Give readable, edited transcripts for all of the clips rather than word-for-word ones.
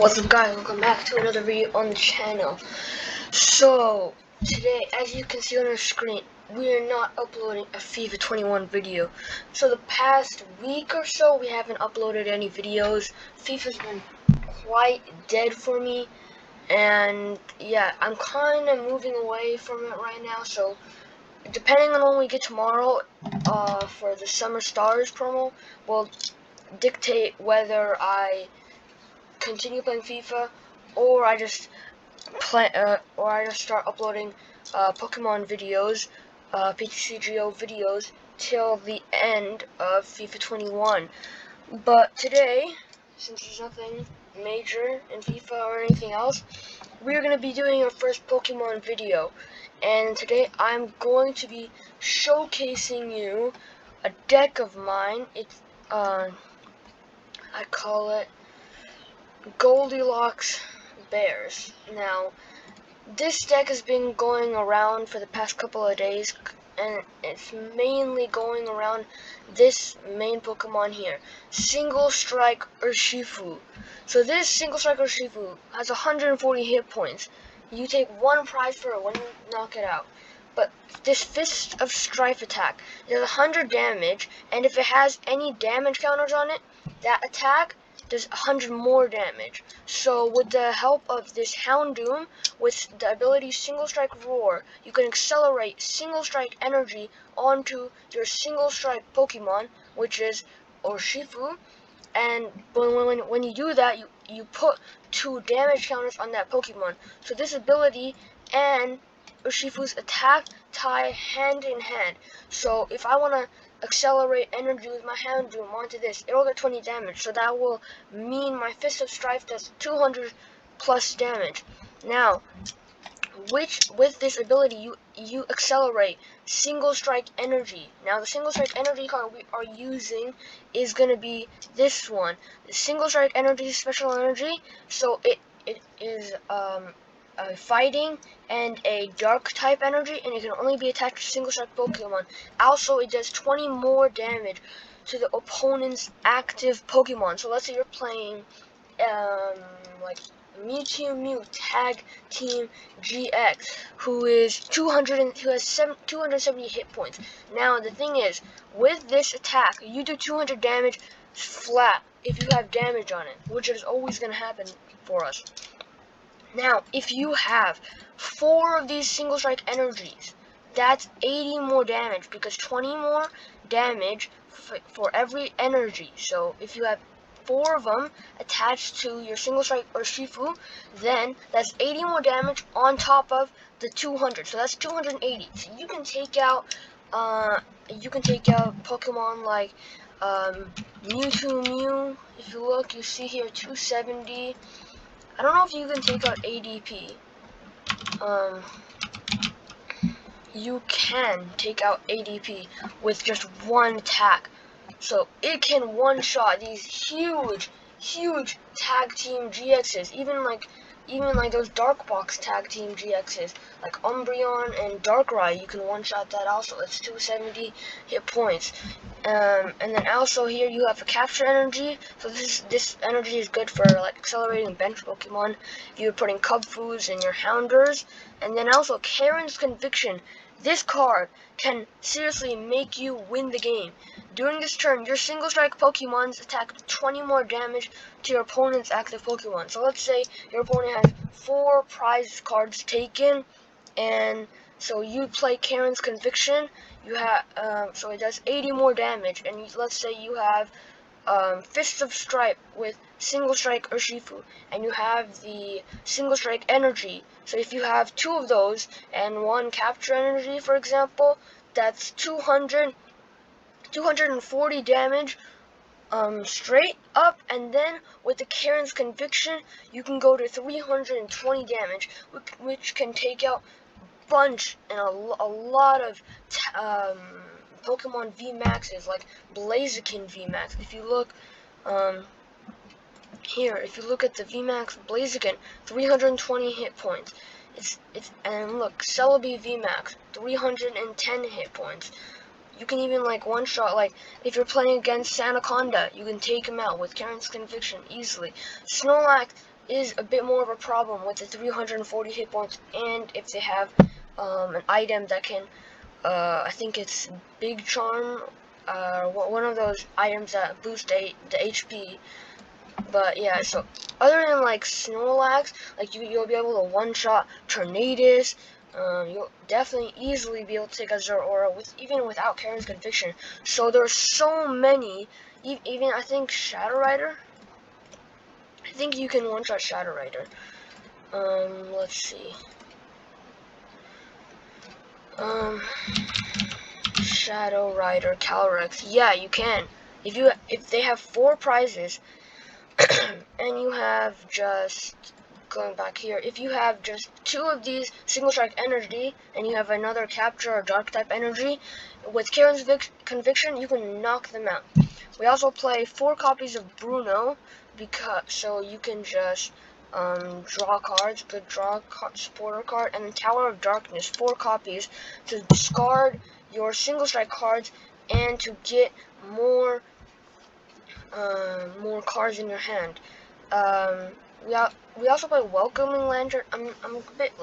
What's up guys, welcome back to another video on the channel. So, today, as you can see on our screen, we are not uploading a FIFA 21 video. So the past week or so, we haven't uploaded any videos. FIFA's been quite dead for me. And yeah, I'm kind of moving away from it right now. So, depending on when we get tomorrow, for the Summer Stars promo, will dictate whether I continue playing FIFA, or I just start uploading Pokemon videos, PTCGO videos till the end of FIFA 21. But today, since there's nothing major in FIFA or anything else, we're gonna be doing our first Pokemon video, and today I'm going to be showcasing you a deck of mine. It's I call it Goldilocks Bears. Now, this deck has been going around for the past couple of days, and it's mainly going around this main Pokemon here, Single Strike Urshifu. So this Single Strike Urshifu has 140 hit points. You take one prize for it when you knock it out. But this Fist of Strife attack does 100 damage, and if it has any damage counters on it, that attack does 100 more damage. So with the help of this Houndoom, with the ability Single Strike Roar, you can accelerate Single Strike Energy onto your Single Strike Pokemon, which is Urshifu. And when you do that, you put 2 damage counters on that Pokemon. So this ability and Urshifu's attack tie hand in hand. So if I want to accelerate energy with my Houndoom onto this, it'll get 20 damage. So that will mean my Fist of Strife does 200 plus damage. Now, with this ability, you accelerate Single Strike Energy. Now, the Single Strike Energy card we are using is going to be this one. The Single Strike Energy Special Energy. So it is a fighting and a dark type energy, and it can only be attached to Single Strike Pokemon. Also, it does 20 more damage to the opponent's active Pokemon. So let's say you're playing like Mew Tag Team GX, who has 270 hit points. Now the thing is, with this attack, you do 200 damage flat if you have damage on it, which is always going to happen for us. Now, if you have 4 of these Single Strike energies, that's 80 more damage, because 20 more damage for every energy. So if you have 4 of them attached to your Single Strike Urshifu, then that's 80 more damage on top of the 200. So that's 280. So you can take out Pokemon like Mew. If you look, you see here 270. I don't know if you can take out ADP. You can take out ADP with just one attack. So it can one-shot these huge tag team GXs. Even like those Dark Box tag team GXs, like Umbreon and Darkrai, you can one-shot that also. It's 270 hit points. And then also here you have a Capture Energy. So this energy is good for like accelerating bench Pokemon if you're putting Kubfus in your Houndours. And then also Karen's Conviction. This card can seriously make you win the game. During this turn, your Single Strike Pokemons attack 20 more damage to your opponent's active Pokemon. So let's say your opponent has 4 prize cards taken, and so you play Karen's Conviction. You have so it does 80 more damage, and let's say you have Fist of Stripe with Single Strike Urshifu, and you have the Single Strike Energy. So if you have 2 of those and 1 Capture Energy, for example, that's 240 damage straight up, and then with the Karen's Conviction, you can go to 320 damage, which can take out bunch and a lot of Pokemon VMAXs, like Blaziken VMAX. If you look here, if you look at the VMAX Blaziken, 320 hit points. And look, Celebi VMAX, 310 hit points. You can even like one-shot, like if you're playing against Sanaconda, you can take him out with Karen's Conviction easily. Snorlax is a bit more of a problem with the 340 hit points, and if they have an item that can, I think it's Big Charm, one of those items that boost the HP. But yeah, so other than like Snorlax, like you'll be able to one-shot Tornadus. You'll definitely easily be able to take a Zeraora even without Karen's Conviction. So there's so many. Even I think Shadow Rider. I think you can one-shot Shadow Rider. Let's see. Shadow Rider Calyrex. Yeah, you can. If they have 4 prizes, and you have just going back here, if you have just 2 of these Single Strike Energy, and you have another Capture or Dark type Energy, with Karen's Conviction, you can knock them out. We also play 4 copies of Bruno, so you can just draw cards, supporter card, and then Tower of Darkness, 4 copies to discard your Single Strike cards and to get more cards in your hand. We also play Welcoming Lantern. I'm a bit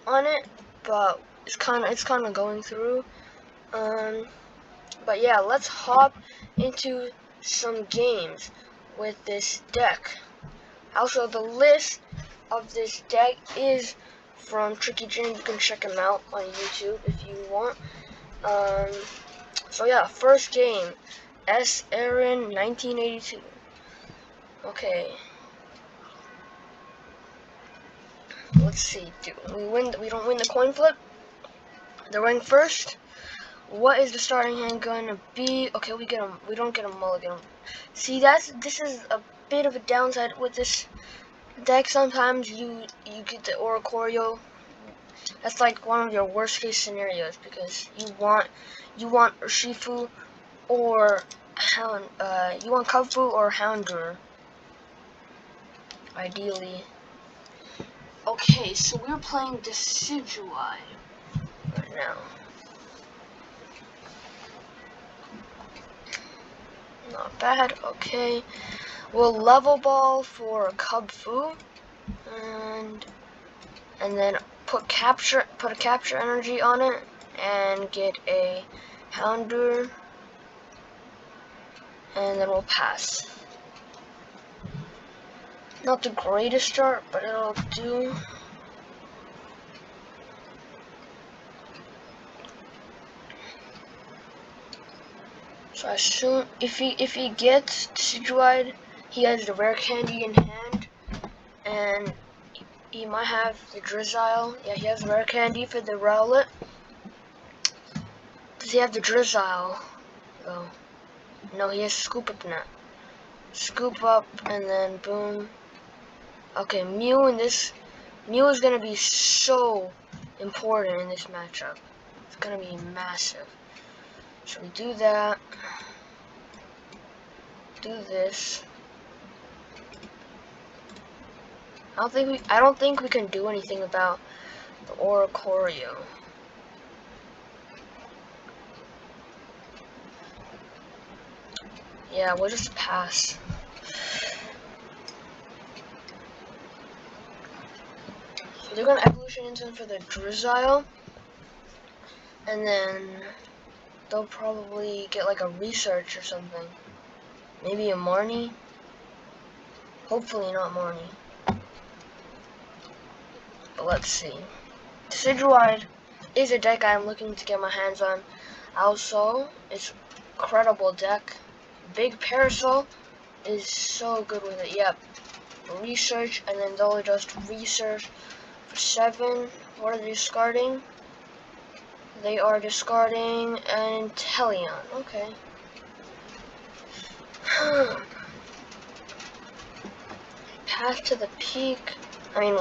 on it, but it's kind of going through. But yeah, let's hop into some games with this deck. Also, the list of this deck is from Tricky Jim. You can check him out on YouTube if you want. So yeah, first game, S. Aaron 1982. Okay. Let's see. We don't win the coin flip. They're running first. What is the starting hand gonna be? Okay, we don't get a mulligan. See, this is a bit of a downside with this deck. Sometimes you get the Oricorio. That's like one of your worst case scenarios because you want Urshifu or you want Kubfu or Houndour, ideally. Okay, so we're playing Decidueye right now. Not bad. Okay, we'll Level Ball for Kubfu, and then put a Capture Energy on it and get a Houndour, and then we'll pass. Not the greatest start, but it'll do. So I assume if he gets Decidueye, he has the rare candy in hand, and he might have the Drizzile. Yeah, he has rare candy for the Rowlet. Does he have the Drizzile? Oh, no, he has Scoop Up now. Scoop Up and then boom. Okay, Mew is gonna be so important in this matchup. It's gonna be massive. So we do that. Do this. I don't think we can do anything about the Oricorio. Yeah, we'll just pass. So they're gonna Evolution Incense for the Drizzile, and then they'll probably get like a Research or something. Maybe a Marnie. Hopefully not Marnie. But let's see. Decidueye is a deck I'm looking to get my hands on. Also, it's incredible deck. Big Parasol is so good with it. Yep. Research, and then they'll just Research for 7. What are they discarding? They are discarding an Inteleon. Okay. Path to the Peak. I mean,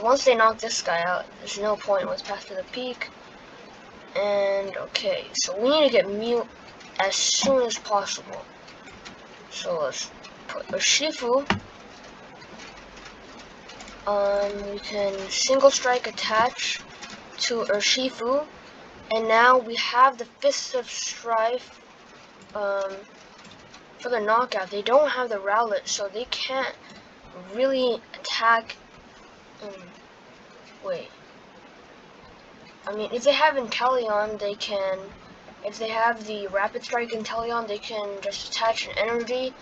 once they knock this guy out, there's no point with Path to the Peak. And okay, so we need to get Mew as soon as possible. So let's put Urshifu. We can Single Strike attach to Urshifu, and now we have the Fists of Strife for the knockout. They don't have the Rowlet, so they can't really attack. Wait. I mean, if they have Inteleon, they can. If they have the Rapid Strike Inteleon, they can just attach an energy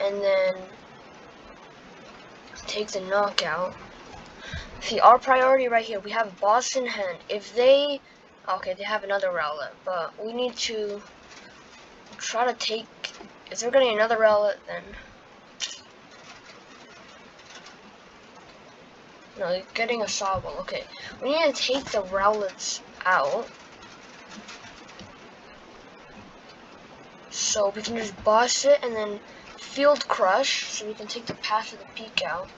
and then take the knockout. See, our priority right here, we have boss in hand. If they, okay, they have another Rowlet, but we need to try to take, if they're getting another Rowlet, then, no, they're getting a Sobble, okay. We need to take the Rowlets out, so we can just boss it and then Field Crush, so we can take the Path of the Peak out.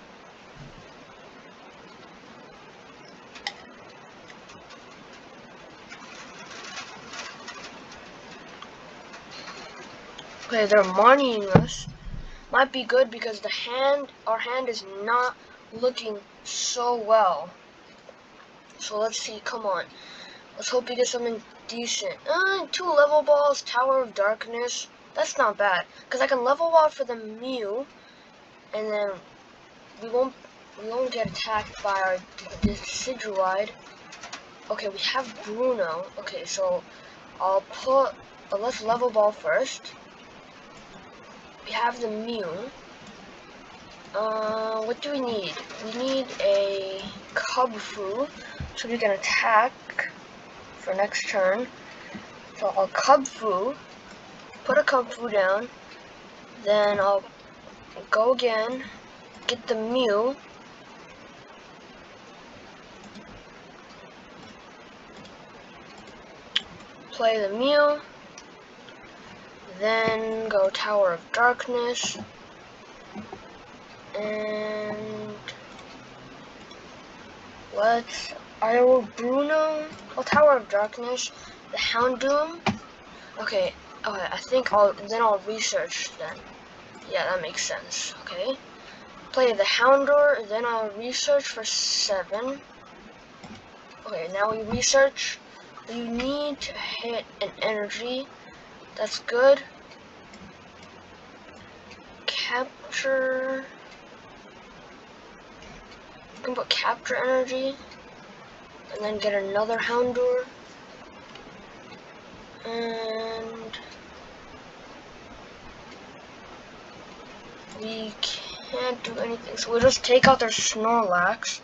Okay, they're moneying us. Might be good because our hand is not looking so well. So let's see, come on. Let's hope we get something decent. 2 level balls, Tower of Darkness. That's not bad. Because I can level ball for the Mew. And then we won't get attacked by our Decidueye. Okay, we have Bruno. Okay, so I'll put, let's level ball first. We have the Mew. What do we need? We need a Kubfu, so we can attack for next turn. So I'll Kubfu, put a Kubfu down, then I'll go again, get the Mew, play the Mew, then go Tower of Darkness, and I will Bruno, Tower of Darkness, the Houndoom. Okay, I think I'll research then. Yeah, that makes sense. Okay, play the Houndour, then I'll research for 7. Okay, now we research. You need to hit an energy. That's good. Capture. You can put Capture Energy, and then get another Houndour. And we can't do anything, so we'll just take out their Snorlax.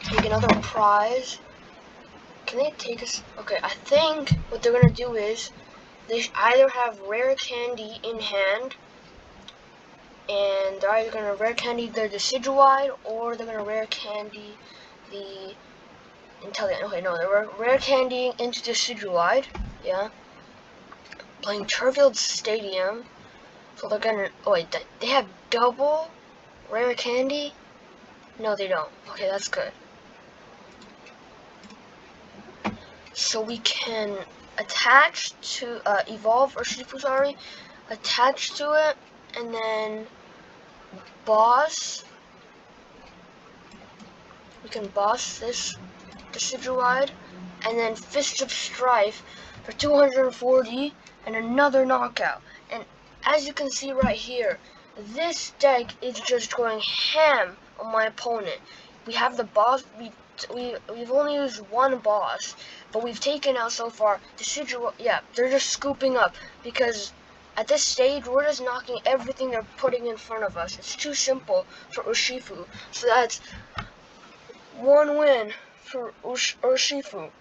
Take another prize. Can they take us? Okay, I think what they're gonna do is they either have rare candy in hand, and they're either gonna rare candy their Decidueye, or they're gonna rare candy the Inteleon. Okay, no, they're rare candy into Decidueye. Yeah. Playing Turfield Stadium, so they're gonna. Oh wait, they have double rare candy. No, they don't. Okay, that's good. So we can attach to evolve Urshifu CRE, attach to it, and then boss. We can boss this Decidueye, and then Fist of Strife for 240 and another knockout. And as you can see right here, this deck is just going ham on my opponent. We have the boss. We've only used one boss, but we've taken out so far Decidueye. Yeah, they're just scooping up because at this stage we're just knocking everything they're putting in front of us. It's too simple for Urshifu. So that's 1 win for Urshifu.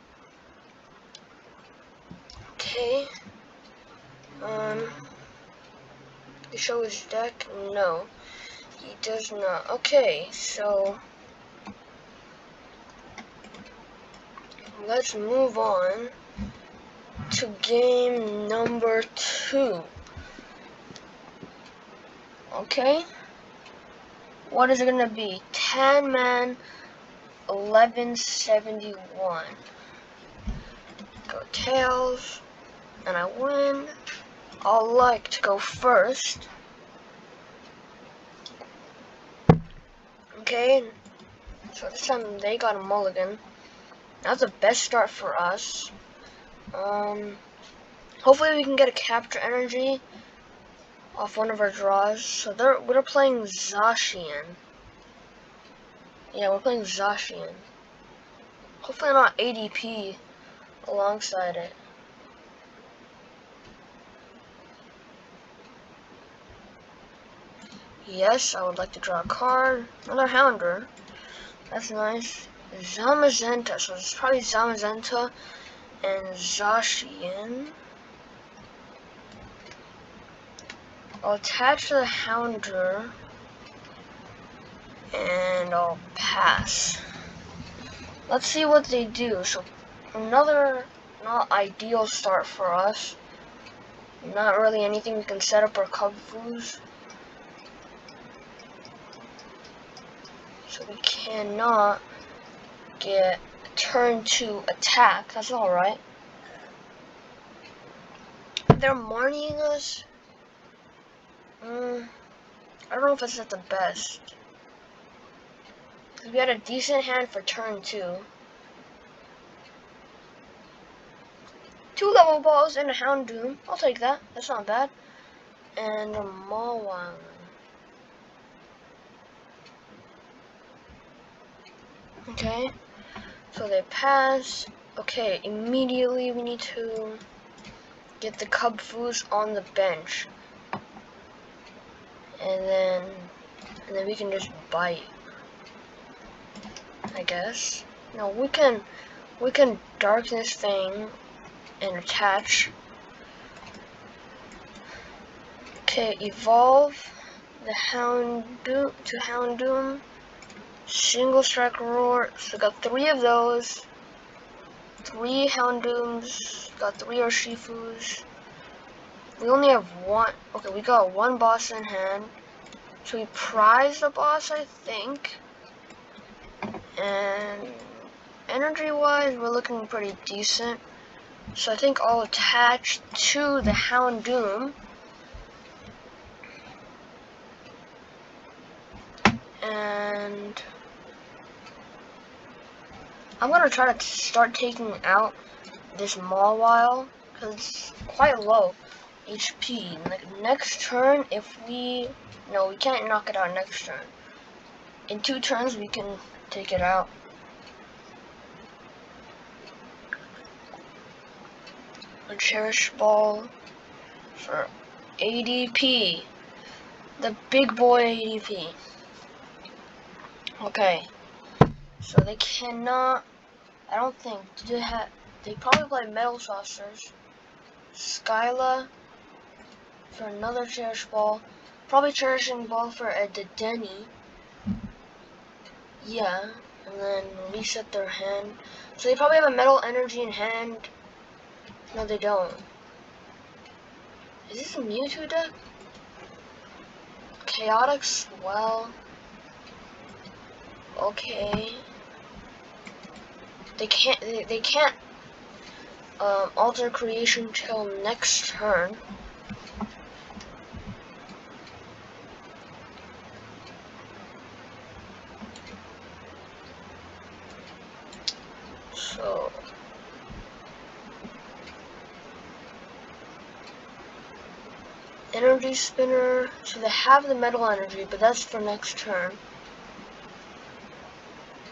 Okay. He show his deck? No, he does not. Okay, so let's move on to game number 2. Okay, what is it gonna be? 10-man, 1171. Go tails, and I win. I'll like to go first. Okay, so this time they got a mulligan. That's the best start for us. Hopefully we can get a Capture Energy. off one of our draws. So we're playing Zacian. Yeah, we're playing Zacian. Hopefully not ADP alongside it. Yes, I would like to draw a card. Another Houndour. That's nice. Zamazenta. So it's probably Zamazenta and Zacian. I'll attach the Houndour. And I'll pass. Let's see what they do. So another not ideal start for us. Not really anything we can set up our Kubfus. So we cannot get turn 2 attack. That's alright. They're Marnieing us. I don't know if it's at the best. We had a decent hand for turn 2. 2 level balls and a Houndoom. I'll take that. That's not bad. And a Mawang. Okay. So they pass. Okay, immediately we need to get the Kubfus on the bench. And then we can just bite. I guess. No, we can Darkness Fang and attach. Okay, evolve the Houndoom to Houndoom. Single strike roar. So got 3 of those. 3 Houndooms. Got 3 Urshifus. We only have 1. Okay, we got 1 boss in hand. So we prize the boss, I think. And energy-wise, we're looking pretty decent. So I think I'll attach to the Houndoom. And I'm gonna try to start taking out this Mawile because it's quite low HP. Like next turn, if we can't knock it out next turn. In 2 turns, we can take it out. A Cherish Ball for ADP. The big boy ADP. Okay. So they cannot, I don't think, they probably play Metal Saucers. Skyla for another Cherish Ball. Probably Cherishing Ball for a Dedenne. Yeah, and then reset their hand. So they probably have a Metal Energy in hand. No, they don't. Is this a Mewtwo deck? Chaotic Swell. Okay. They can't alter creation till next turn. So Energy Spinner. So they have the Metal Energy, but that's for next turn.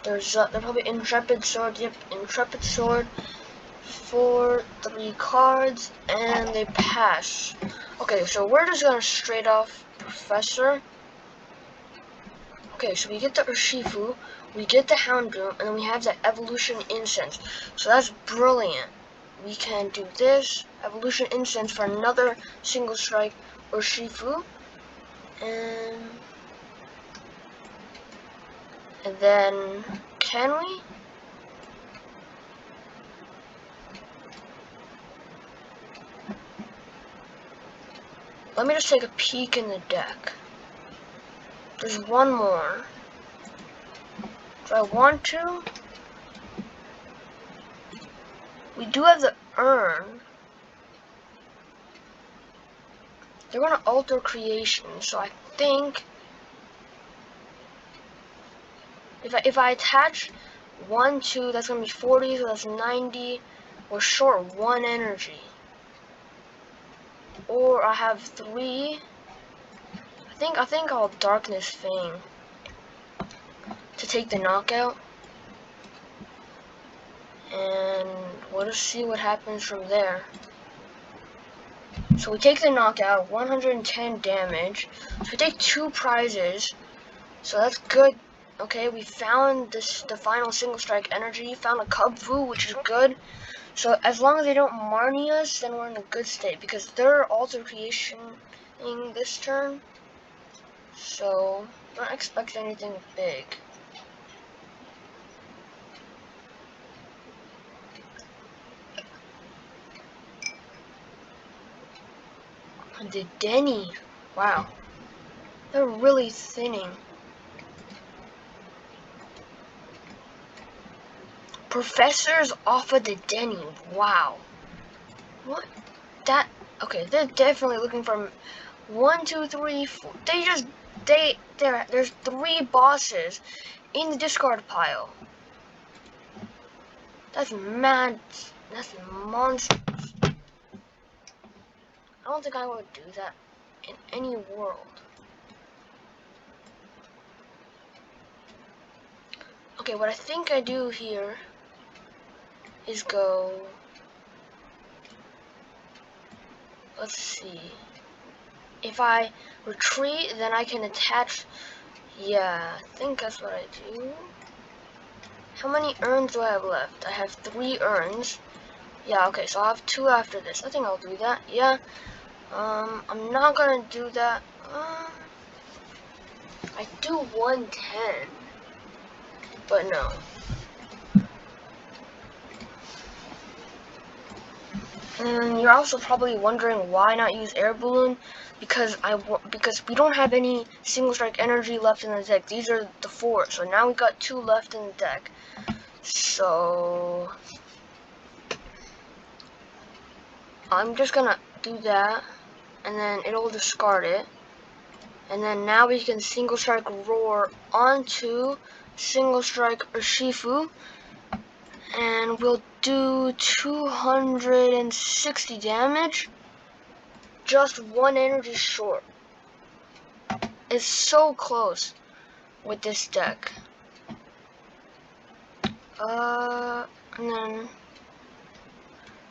They're probably Intrepid Sword. Yep, Intrepid Sword for 3 cards, and they pass. Okay, so we're just gonna straight off Professor. Okay, so we get the Urshifu, we get the Houndoom, and then we have the Evolution Incense. So that's brilliant. We can do this, Evolution Incense for another single strike Urshifu, and then, can we? Let me just take a peek in the deck. There's one more. Do I want to? We do have the Urn. They're gonna alter creation, so I think if I attach 1, 2, that's gonna be 40, so that's 90. We're short 1 energy. Or I have 3. think I'll Darkness Fang to take the knockout, and we'll just see what happens from there. So we take the knockout, 110 damage. So we take 2 prizes, so that's good. Okay, we found the final single strike energy, found a Kubfu, which is good. So as long as they don't Marnie us, then we're in a good state, because they're alter creationing this turn. So don't expect anything big. The Denny, wow, they're really thinning. Professors off of the Denny, wow. What? That, okay, they're definitely looking for 1, 2, 3, 4. There's 3 bosses in the discard pile. That's mad. That's monstrous. I don't think I would do that in any world. Okay, what I think I do here is go. Let's see. If I retreat, then I can attach. Yeah, I think that's what I do. How many urns do I have left? I have 3 urns. Yeah, okay, so I'll have 2 after this. I think I'll do that. Yeah. I'm not gonna do that. I do 110, but no. And you're also probably wondering why not use Air Balloon, because we don't have any single strike energy left in the deck. These are the 4, so now we got 2 left in the deck. So I'm just gonna do that, and then it'll discard it. And then now we can single strike Roar onto single strike Urshifu, and we'll do 260 damage. Just 1 energy short. It's so close with this deck. And then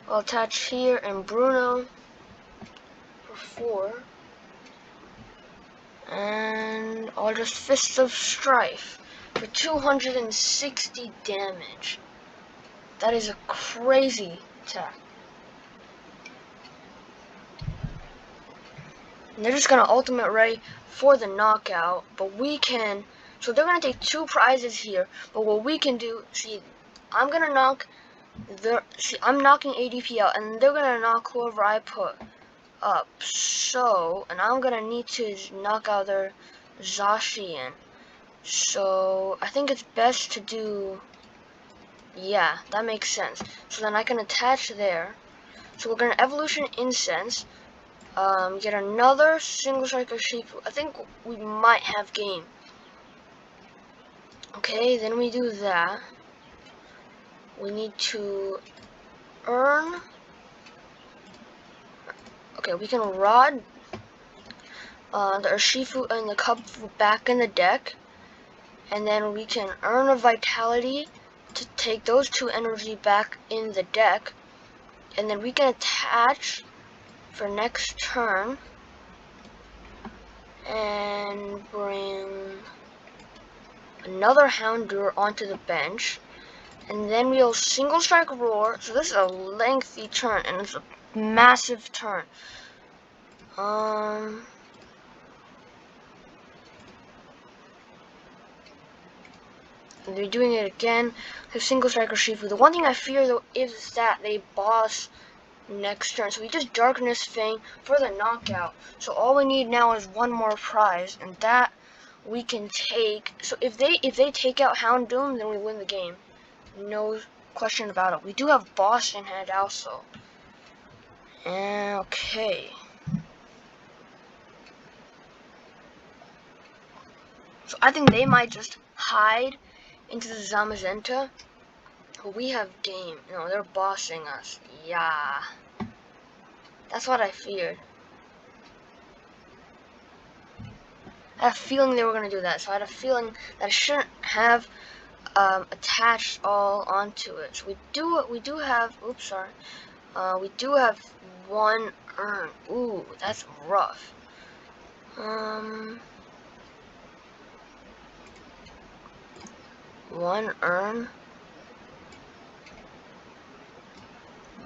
I'll attach here and Bruno for 4. And I'll just Fists of Strife for 260 damage. That is a crazy attack. And they're just gonna ultimate ray for the knockout, but we can. So they're gonna take 2 prizes here, but what we can do, see, I'm gonna knock I'm knocking ADP out, and they're gonna knock whoever I put up. So, and I'm gonna need to knock out their Zacian. So I think it's best to do. Yeah, that makes sense. So then I can attach there. So we're gonna Evolution Incense. Get another single strike Urshifu. I think we might have game. Okay, then we do that. We need to earn. Okay, we can Rod the Urshifu and the Kubfu back in the deck. And then we can Urn of Vitality to take those 2 energy back in the deck. And then we can attach for next turn and bring another Houndour onto the bench, and then we'll single strike Roar. So this is a lengthy turn, and it's a massive turn. And they're doing it again. The single strike Urshifu. The one thing I fear though is that they boss next turn, so we just Darkness Fang for the knockout. So all we need now is 1 more prize, and that we can take. So if they take out Houndoom, then we win the game, no question about it. We do have boss in hand also. Okay, so I think they might just hide into the Zamazenta. We have game. No, they're bossing us. Yeah, that's what I feared. I had a feeling they were going to do that, so I had a feeling that I shouldn't have attached all onto it. So we do have, oops, sorry. We do have one urn. Ooh, that's rough. One urn.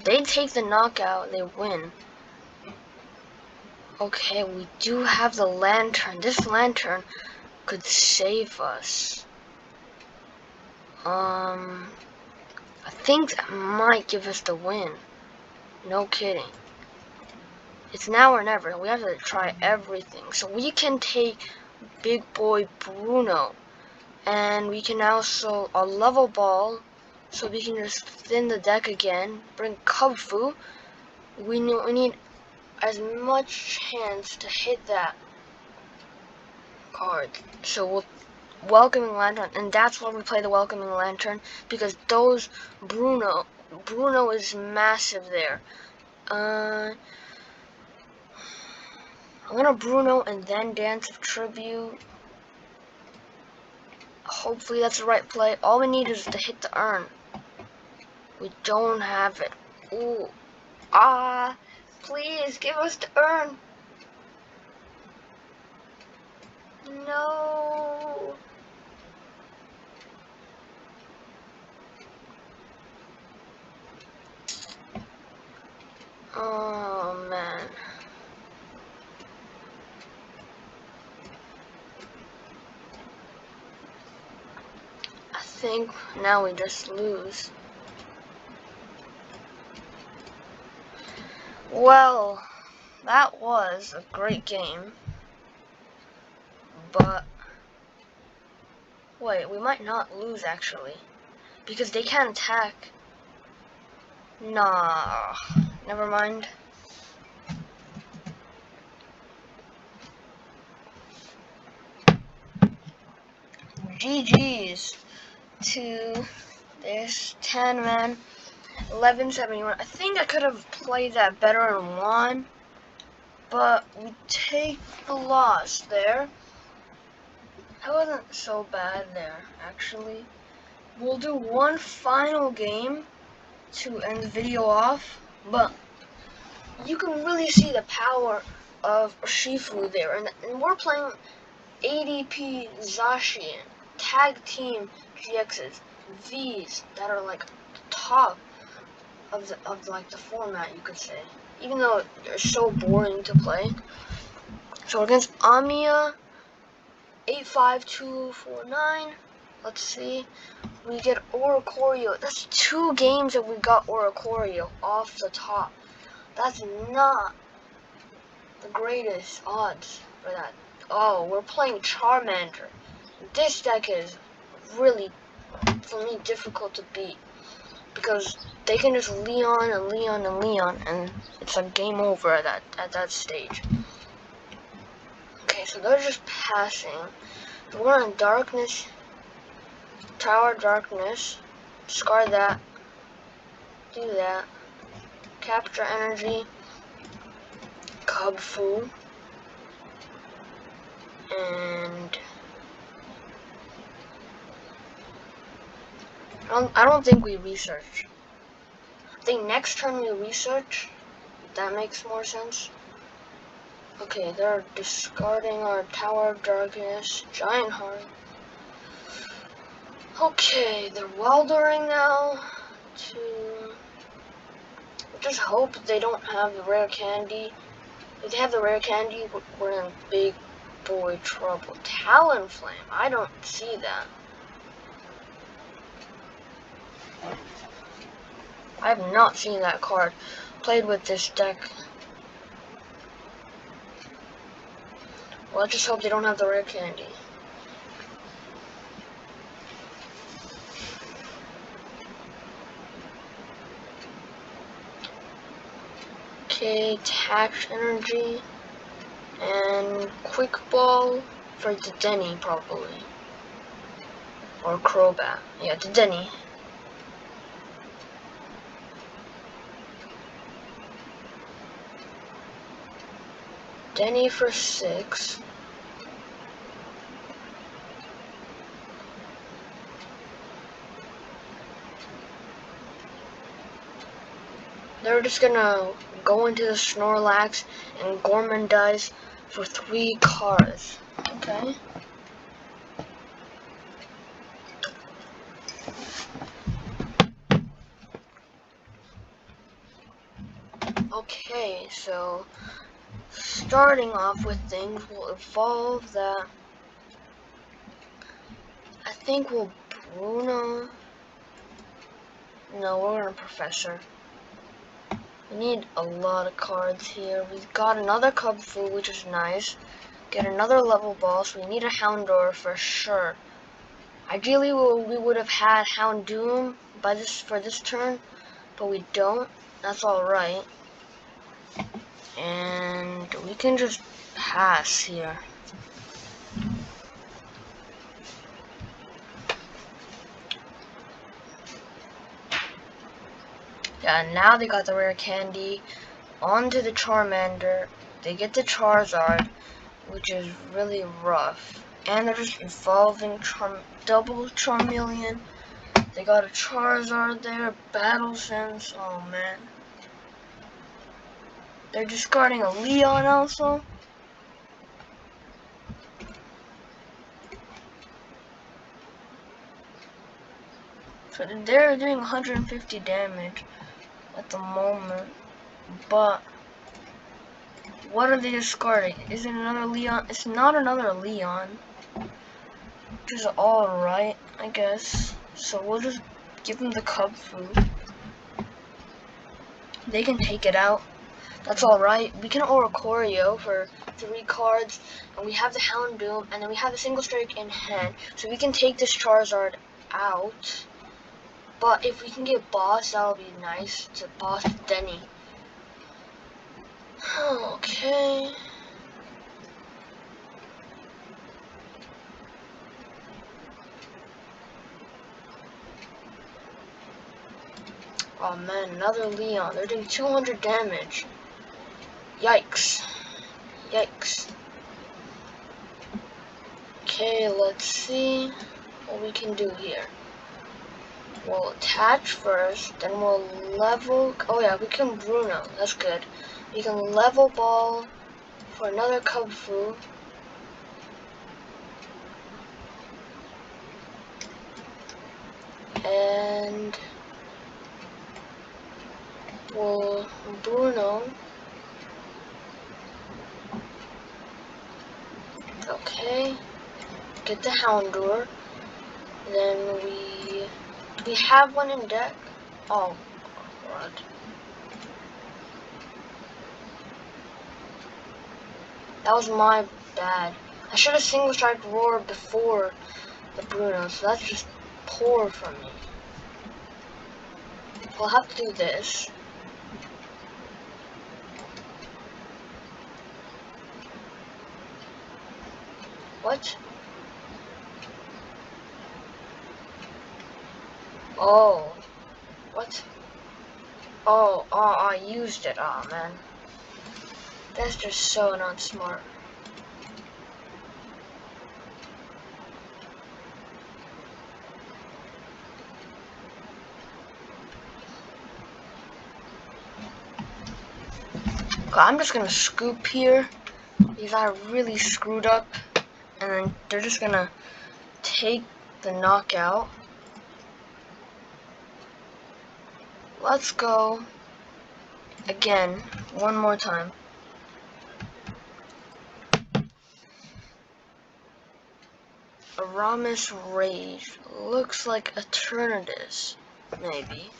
They take the knockout, they win. Okay, we do have the lantern. This lantern could save us. I think that might give us the win. No kidding. It's now or never. We have to try everything. So we can take Big Boy Bruno. And we can also a Level Ball. So we can just thin the deck again. Bring Kubfu. We need as much chance to hit that card. So we'll Welcoming Lantern, and that's why we play the Welcoming Lantern, because those Bruno is massive there. I'm gonna Bruno and then Dance of Tribute. Hopefully that's the right play. All we need is to hit the urn. We don't have it. Ooh. Please give us the urn. No. Oh man. I think now we just lose. Well, that was a great game. But wait, we might not lose actually, because they can't attack. Nah, never mind. GG's to this 10-man 1171. I think I could have played that better and won, but we take the loss there. That wasn't so bad there, actually. We'll do one final game to end the video off, but you can really see the power of Urshifu there, and we're playing ADP Zacian, tag team GXs, Vs that are like the top of the format, you could say, even though they're so boring to play. So against Amiya 85249, let's see, we get Oricorio. That's 2 games that we got Oricorio off the top. That's not the greatest odds for that. Oh, we're playing Charmander. This deck is really, for me, difficult to beat, because they can just Leon and Leon and Leon, and it's like game over at that stage. Okay, so they're just passing. We're on Darkness, Tower of Darkness. Discard that. Do that. Capture Energy. Kubfu. And I don't think we research. I think next turn we research. That makes more sense. Okay, they're discarding our Tower of Darkness, Giant Heart. Okay, they're weldering now to just hope they don't have the rare candy. If they have the rare candy, we're in big boy trouble. Talonflame, I don't see that. I have not seen that card played with this deck. Well, let's just hope they don't have the rare candy. Okay, Capture Energy and Quick Ball for the Denny probably. Or Crobat. Yeah, the Denny. Denny for 6. they're just gonna go into the Snorlax and Gormandize for 3 cards. Okay. Okay, so starting off with things, we'll evolve that. I think we'll Bruno. No, we're gonna Professor. We need a lot of cards here. We've got another Kubfu, which is nice. Get another Level Ball, so we need a Houndour for sure. Ideally, we would have had Houndoom for this turn, but we don't. That's alright. And we can just pass here. Yeah, now they got the rare candy. Onto the Charmander. They get the Charizard, which is really rough. And they're just evolving double Charmeleon. They got a Charizard there, Battle Sense. Oh man. They're discarding a Leon also. So they're doing 150 damage at the moment. But what are they discarding? Is it another Leon? It's not another Leon. Which is alright, I guess. So we'll just give them the Kubfu. They can take it out. That's alright. We can Oricorio for 3 cards. And we have the Houndoom. And then we have the Single Strike in hand. So we can take this Charizard out. But if we can get Boss, that'll be nice. To Boss Denny. Okay. Oh man, another Leon. They're doing 200 damage. Yikes. Yikes. Okay, let's see what we can do here. We'll attach first, then we'll level. Oh yeah, we can Bruno. That's good. We can Level Ball for another Kubfu. And we'll Bruno. Okay. Get the Houndour. Then we have one in deck. Oh god. That was my bad. I should have Single Strike Roar before the Bruno, so that's just poor from me. We'll have to do this. What? Oh. What? Oh, I used it. Oh man. That's just so not smart. Okay, I'm just gonna scoop here because I really screwed up, and then they're just gonna take the knockout. Let's go again, one more time. Aramis Rage. Looks like Eternatus, maybe.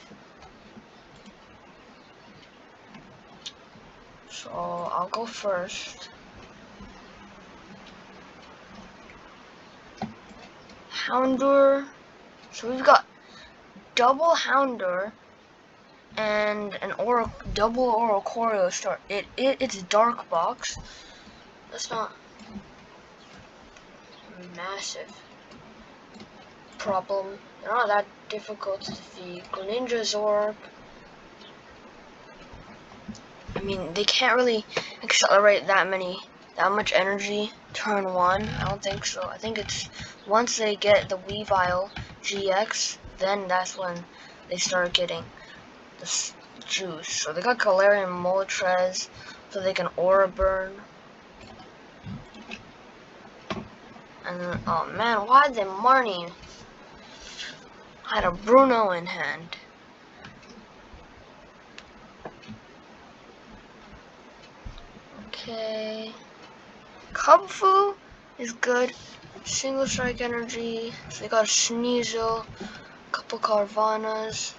So I'll go first. Houndour. So we've got double Houndour and an double Oricorio start. It's Dark Box. That's not massive problem. They're not that difficult to defeat. Greninja Zork. I mean, they can't really accelerate that much energy turn 1. I don't think so. I think it's once they get the Weavile GX, then that's when they start getting juice. So they got Galarian Moltres, so they can Aura Burn. And then, oh man, why did Marnie had a Bruno in hand? Okay. Kubfu is good. Single strike energy. So they got a Sneasel, a couple Carvanas.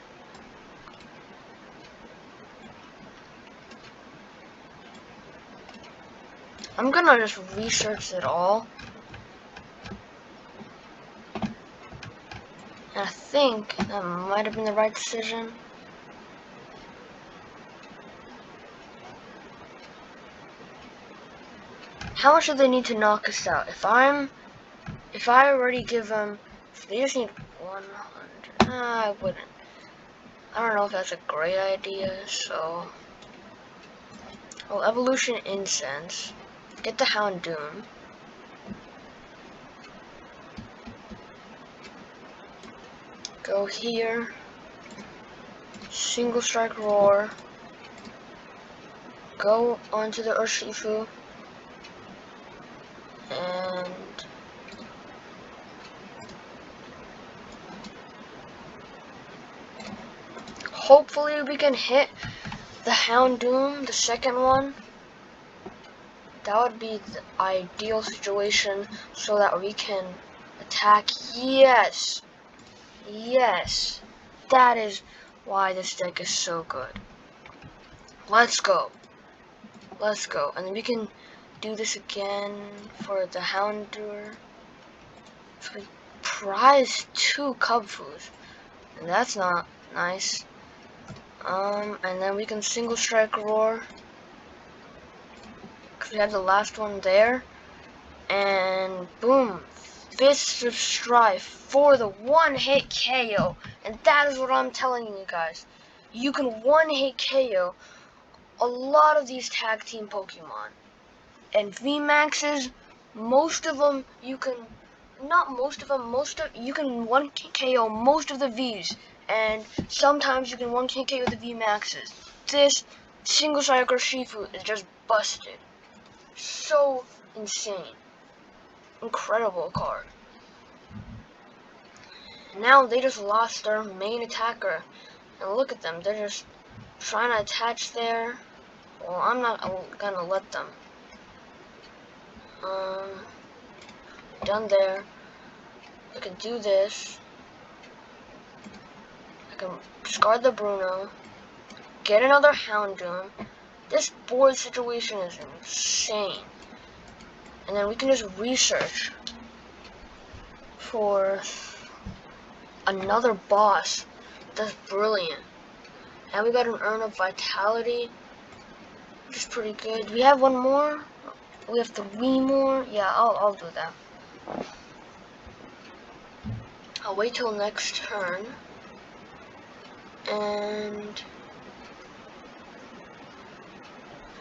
I'm gonna just research it all. And I think that might have been the right decision. How much do they need to knock us out? If I already give them, if they just need 100, I wouldn't. I don't know if that's a great idea, so. Well, Evolution Incense. Get the Houndoom. Go here. Single strike roar. Go onto the Urshifu. And hopefully we can hit the Houndoom, the second one. That would be the ideal situation so that we can attack. Yes! Yes! That is why this deck is so good. Let's go. Let's go. And then we can do this again for the Houndour. So we prize 2 Kubfus. And that's not nice. And then we can single strike roar. Because we have the last one there. And boom. Fists of Strife for the one-hit KO. And that is what I'm telling you guys. You can one-hit KO a lot of these tag team Pokemon. And VMAXs, most of them you can, not most of them, you can 1-hit KO most of the Vs. And sometimes you can 1-hit KO the VMAXs. This single strike Urshifu is just busted. So insane. Incredible card. Now they just lost their main attacker. And look at them, they're just trying to attach there. Well, I'm not gonna let them. Done there. I can do this. I can discard the Bruno. Get another Houndoom. This board situation is insane. And then we can just research for another boss. That's brilliant. And we got an Urn of Vitality, which is pretty good. We have one more. We have 3 more. Yeah, I'll do that. I'll wait till next turn. And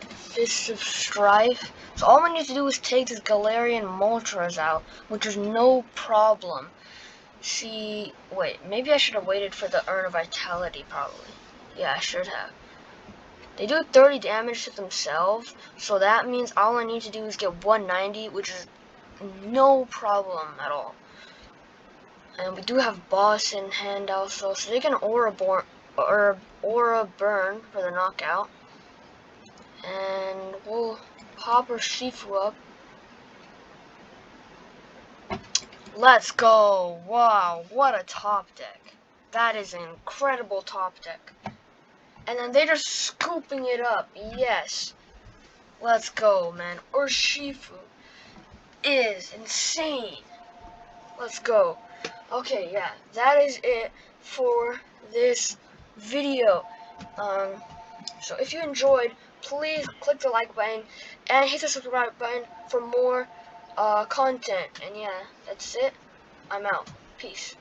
Fist of Strife. So all we need to do is take this Galarian Moltres out, which is no problem. See, wait, maybe I should have waited for the Urn of Vitality, probably. Yeah, I should have. They do 30 damage to themselves, so that means all I need to do is get 190, which is no problem at all. And we do have Boss in hand also, so they can Aura Burn for the knockout. And we'll pop Urshifu up. Let's go! Wow, what a top deck. That is an incredible top deck. And then they're just scooping it up. Yes. Let's go, man. Urshifu is insane. Let's go. Okay, yeah. That is it for this video. So if you enjoyed, please click the like button and hit the subscribe button for more content. And yeah, that's it. I'm out. Peace.